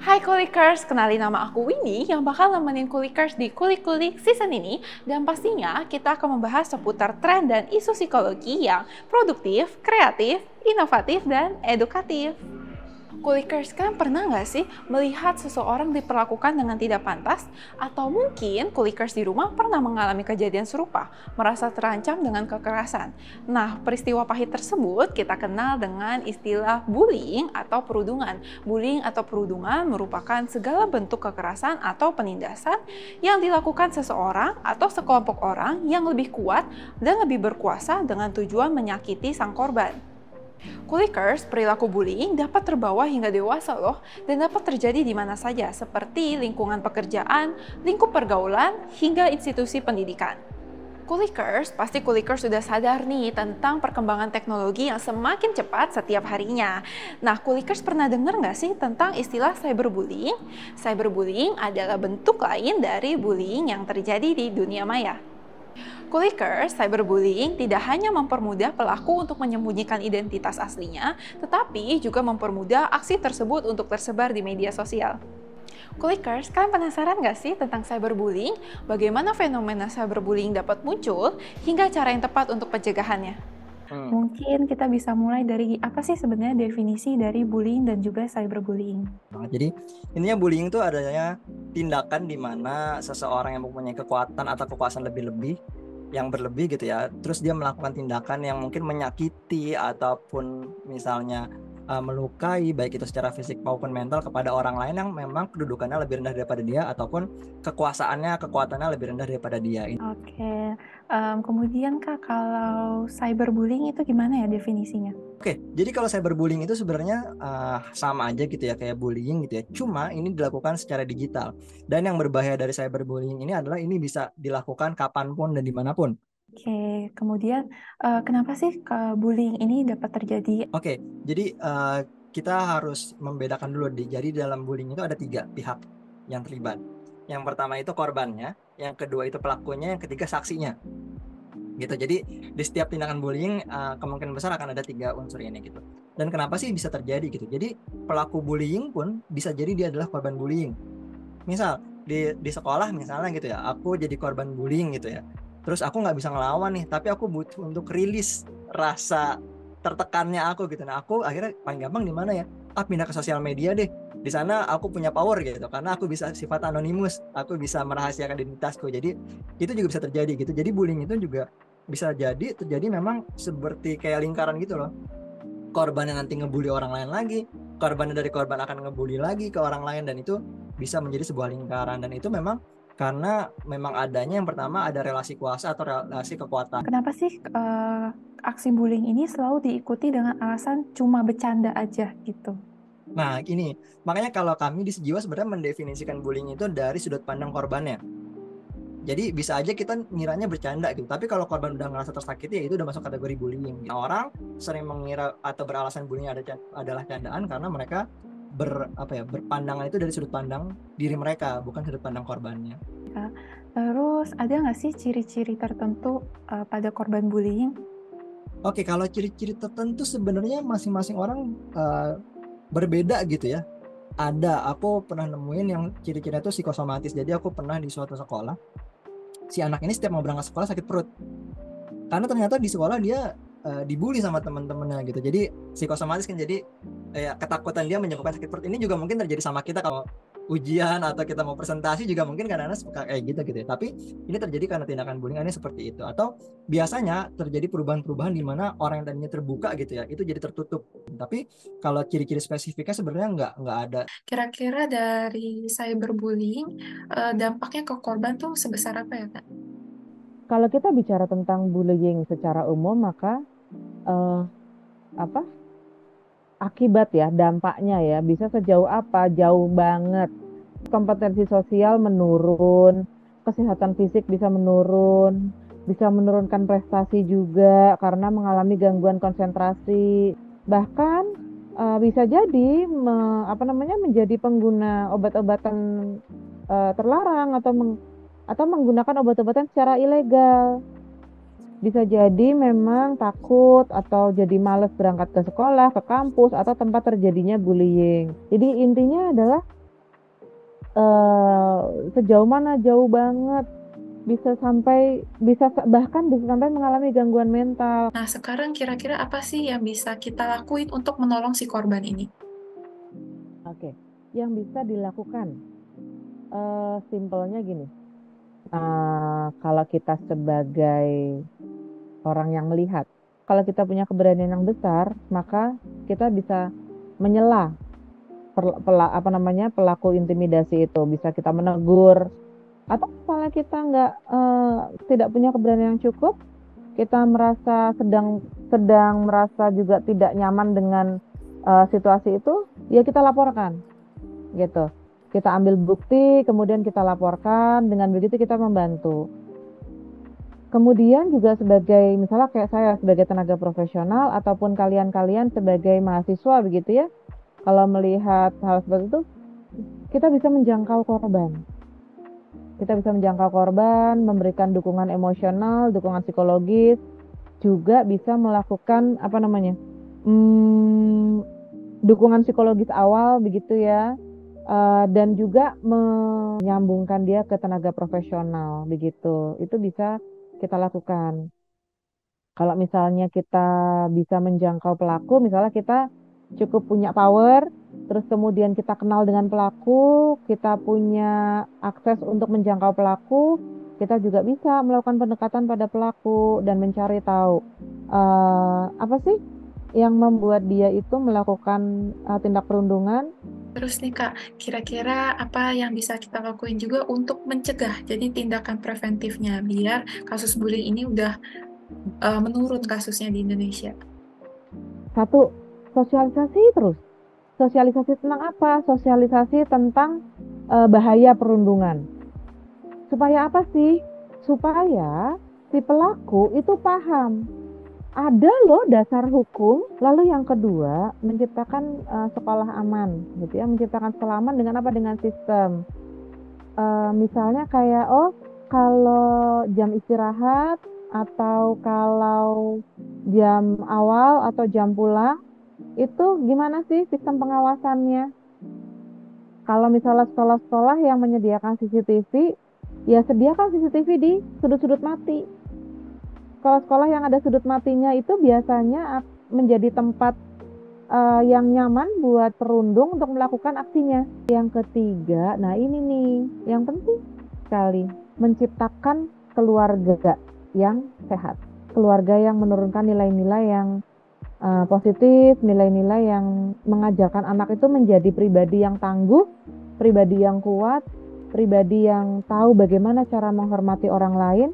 Hai Kulikers, kenalin nama aku Winnie yang bakal nemenin Kulikers di Kulik-Kulik season ini. Dan pastinya kita akan membahas seputar tren dan isu psikologi yang produktif, kreatif, inovatif, dan edukatif. Kulikers, kan pernah nggak sih melihat seseorang diperlakukan dengan tidak pantas? Atau mungkin Kulikers di rumah pernah mengalami kejadian serupa, merasa terancam dengan kekerasan. Nah, peristiwa pahit tersebut kita kenal dengan istilah bullying atau perundungan. Bullying atau perundungan merupakan segala bentuk kekerasan atau penindasan yang dilakukan seseorang atau sekelompok orang yang lebih kuat dan lebih berkuasa dengan tujuan menyakiti sang korban. Kulikers, perilaku bullying dapat terbawa hingga dewasa loh, dan dapat terjadi di mana saja, seperti lingkungan pekerjaan, lingkup pergaulan, hingga institusi pendidikan. Kulikers, pasti Kulikers sudah sadar nih tentang perkembangan teknologi yang semakin cepat setiap harinya. Nah, Kulikers pernah dengar nggak sih tentang istilah cyberbullying? Cyberbullying adalah bentuk lain dari bullying yang terjadi di dunia maya. Kulikers, cyberbullying tidak hanya mempermudah pelaku untuk menyembunyikan identitas aslinya, tetapi juga mempermudah aksi tersebut untuk tersebar di media sosial. Kulikers, kalian penasaran nggak sih tentang cyberbullying? Bagaimana fenomena cyberbullying dapat muncul, hingga cara yang tepat untuk pencegahannya? Mungkin kita bisa mulai dari apa sih sebenarnya definisi dari bullying dan juga cyberbullying. Jadi intinya bullying itu adanya tindakan di mana seseorang yang mempunyai kekuatan atau kekuasaan lebih-lebih yang berlebih gitu ya, terus dia melakukan tindakan yang mungkin menyakiti ataupun misalnya melukai baik itu secara fisik maupun mental kepada orang lain yang memang kedudukannya lebih rendah daripada dia ataupun kekuatannya lebih rendah daripada dia. Oke, kemudian Kak, kalau cyberbullying itu gimana ya definisinya? Oke, jadi kalau cyberbullying itu sebenarnya sama aja gitu ya kayak bullying gitu ya. Cuma ini dilakukan secara digital. Dan yang berbahaya dari cyberbullying ini adalah ini bisa dilakukan kapanpun dan dimanapun. Oke, kemudian kenapa sih bullying ini dapat terjadi? Oke, jadi kita harus membedakan dulu. Jadi dalam bullying itu ada 3 pihak yang terlibat. Yang pertama itu korbannya, yang kedua itu pelakunya, yang ketiga saksinya. Gitu. Jadi di setiap tindakan bullying kemungkinan besar akan ada 3 unsur ini gitu. Dan kenapa sih bisa terjadi gitu? Jadi pelaku bullying pun bisa jadi dia adalah korban bullying. Misal di sekolah misalnya gitu ya, aku jadi korban bullying gitu ya. Terus aku nggak bisa ngelawan nih, tapi aku butuh untuk rilis rasa tertekannya aku gitu. Nah, aku akhirnya paling gampang di mana ya? Pindah ke sosial media deh. Di sana aku punya power gitu, karena aku bisa sifat anonimus, aku bisa merahasiakan identitasku. Jadi itu juga bisa terjadi gitu. Jadi bullying itu juga bisa jadi terjadi memang seperti kayak lingkaran gitu loh. Korban yang nanti ngebully orang lain lagi, korban dari korban akan ngebully lagi ke orang lain, dan itu bisa menjadi sebuah lingkaran. Dan itu memang karena memang adanya yang pertama ada relasi kuasa atau relasi kekuatan. Kenapa sih aksi bullying ini selalu diikuti dengan alasan cuma bercanda aja gitu? Nah, ini makanya kalau kami di Sejiwa sebenarnya mendefinisikan bullying itu dari sudut pandang korbannya. Jadi bisa aja kita ngiranya bercanda gitu, tapi kalau korban udah ngerasa tersakiti ya itu udah masuk kategori bullying. Nah, orang sering mengira atau beralasan bullying adalah candaan karena mereka berpandangan itu dari sudut pandang diri mereka, bukan sudut pandang korbannya. Terus ada nggak sih ciri-ciri tertentu pada korban bullying? Oke, kalau ciri-ciri tertentu sebenarnya masing-masing orang berbeda gitu ya. Aku pernah nemuin yang ciri-cirinya itu psikosomatis. Jadi aku pernah di suatu sekolah, si anak ini setiap mau berangkat sekolah sakit perut. Karena ternyata di sekolah dia dibully sama teman-temannya gitu. Jadi psikosomatis kan, jadi ketakutan dia menyebabkan sakit perut. Ini juga mungkin terjadi sama kita kalau ujian atau kita mau presentasi juga mungkin kadang-kadang suka kayak gitu ya. Tapi ini terjadi karena tindakan bullying ini seperti itu. Atau biasanya terjadi perubahan-perubahan di mana orang yang tadinya terbuka gitu ya, itu jadi tertutup. Tapi kalau ciri-ciri spesifiknya sebenarnya nggak ada. Kira-kira dari cyberbullying, dampaknya ke korban tuh sebesar apa ya, Kak? Kalau kita bicara tentang bullying secara umum, maka eh, apa akibat ya, dampaknya ya, bisa sejauh apa? Jauh banget. Kompetensi sosial menurun, kesehatan fisik bisa menurun, bisa menurunkan prestasi juga karena mengalami gangguan konsentrasi. Bahkan bisa jadi menjadi pengguna obat-obatan terlarang atau menggunakan obat-obatan secara ilegal. Bisa jadi memang takut atau jadi malas berangkat ke sekolah, ke kampus, atau tempat terjadinya bullying. Jadi intinya adalah sejauh mana? Jauh banget. Bisa bahkan bisa sampai mengalami gangguan mental. Nah, sekarang kira-kira apa sih yang bisa kita lakuin untuk menolong si korban ini? Oke, yang bisa dilakukan, simpelnya gini. Kalau kita sebagai orang yang melihat, kalau kita punya keberanian yang besar, maka kita bisa menyela pelaku intimidasi itu. Bisa kita menegur, atau misalnya kita tidak punya keberanian yang cukup, kita merasa sedang merasa juga tidak nyaman dengan situasi itu, ya kita laporkan, gitu. Kita ambil bukti, kemudian kita laporkan. Dengan begitu kita membantu. Kemudian juga misalnya kayak saya sebagai tenaga profesional ataupun kalian-kalian sebagai mahasiswa begitu ya, kalau melihat hal seperti itu, kita bisa menjangkau korban. Kita bisa menjangkau korban, memberikan dukungan emosional, dukungan psikologis, juga bisa melakukan dukungan psikologis awal begitu ya, dan juga menyambungkan dia ke tenaga profesional begitu. Itu bisa kita lakukan. Kalau misalnya kita bisa menjangkau pelaku, misalnya kita cukup punya power, terus kemudian kita kenal dengan pelaku, kita punya akses untuk menjangkau pelaku, kita juga bisa melakukan pendekatan pada pelaku dan mencari tahu apa sih yang membuat dia itu melakukan tindak perundungan. Terus nih Kak, kira-kira apa yang bisa kita lakuin juga untuk mencegah, jadi tindakan preventifnya, biar kasus bullying ini udah menurun kasusnya di Indonesia? Satu, sosialisasi terus. Sosialisasi tentang apa? Sosialisasi tentang bahaya perundungan. Supaya apa sih? Supaya si pelaku itu paham. Ada loh dasar hukum. Lalu yang kedua, menciptakan sekolah aman, gitu ya. Menciptakan sekolah aman dengan apa? Dengan sistem. Misalnya kayak, kalau jam istirahat atau kalau jam awal atau jam pulang, itu gimana sih sistem pengawasannya? Kalau misalnya sekolah-sekolah yang menyediakan CCTV, ya sediakan CCTV di sudut-sudut mati. Sekolah-sekolah yang ada sudut matinya itu biasanya menjadi tempat yang nyaman buat perundung untuk melakukan aksinya. Yang ketiga, nah ini nih yang penting sekali, menciptakan keluarga yang sehat, keluarga yang menurunkan nilai-nilai yang positif, nilai-nilai yang mengajarkan anak itu menjadi pribadi yang tangguh, pribadi yang kuat, pribadi yang tahu bagaimana cara menghormati orang lain,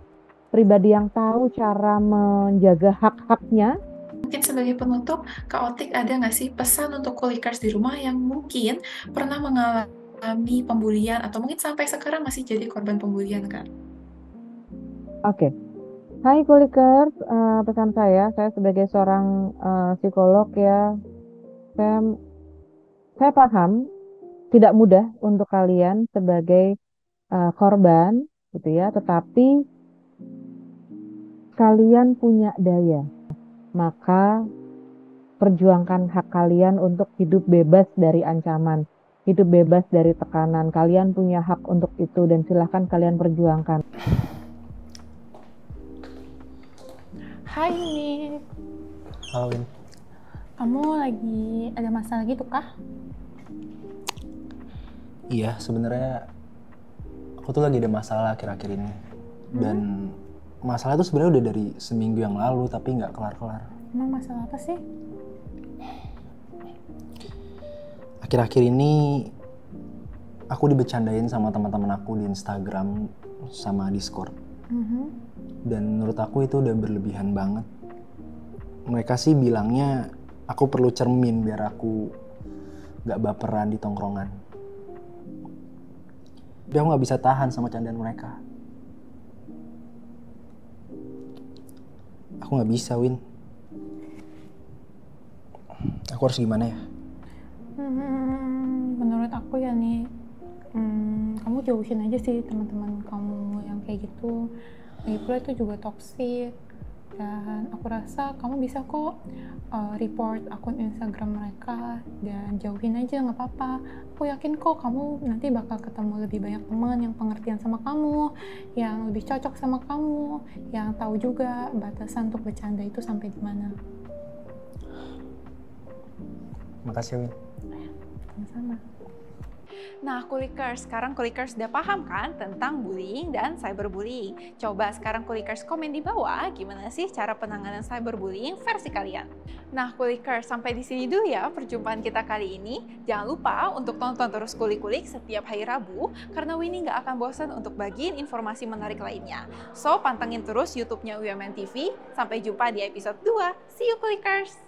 pribadi yang tahu cara menjaga hak-haknya. Mungkin sebagai penutup, Kak Otik ada nggak sih pesan untuk kulikers di rumah yang mungkin pernah mengalami pembulian atau mungkin sampai sekarang masih jadi korban pembulian, Kak? Oke. Hai Kulikers, pesan saya sebagai seorang psikolog ya, saya paham tidak mudah untuk kalian sebagai korban, gitu ya. Tetapi kalian punya daya, maka perjuangkan hak kalian untuk hidup bebas dari ancaman, hidup bebas dari tekanan. Kalian punya hak untuk itu dan silahkan kalian perjuangkan. Hai Nick, Halo Win. kamu lagi ada masalah gitu kah? Iya, sebenarnya aku tuh lagi ada masalah akhir-akhir ini. Dan masalah itu sebenarnya udah dari seminggu yang lalu tapi nggak kelar-kelar. Emang masalah apa sih? Akhir-akhir ini aku dibecandain sama teman-teman aku di Instagram sama Discord. Dan menurut aku itu udah berlebihan banget. Mereka sih bilangnya aku perlu cermin biar aku gak baperan di tongkrongan. Tapi aku gak bisa tahan sama candaan mereka. Aku gak bisa, Win. Aku harus gimana ya? Menurut aku ya nih, kamu jauhin aja sih teman-teman kamu yang kayak gitu. Lagi pula itu juga toksik. Dan aku rasa kamu bisa kok report akun Instagram mereka dan jauhin aja, nggak apa-apa. Aku yakin kok kamu nanti bakal ketemu lebih banyak teman yang pengertian sama kamu, yang lebih cocok sama kamu, yang tahu juga batasan untuk bercanda itu sampai di mana. Makasih, Win. Sama-sama. Nah, Kulikers, sekarang Kulikers udah paham kan tentang bullying dan cyberbullying? Coba sekarang Kulikers komen di bawah gimana sih cara penanganan cyberbullying versi kalian. Nah, Kulikers, sampai di sini dulu ya perjumpaan kita kali ini. Jangan lupa untuk tonton terus Kulik-Kulik setiap hari Rabu, karena Winnie nggak akan bosan untuk bagiin informasi menarik lainnya. So, pantengin terus YouTube-nya UMN TV. Sampai jumpa di episode 2. See you, Kulikers!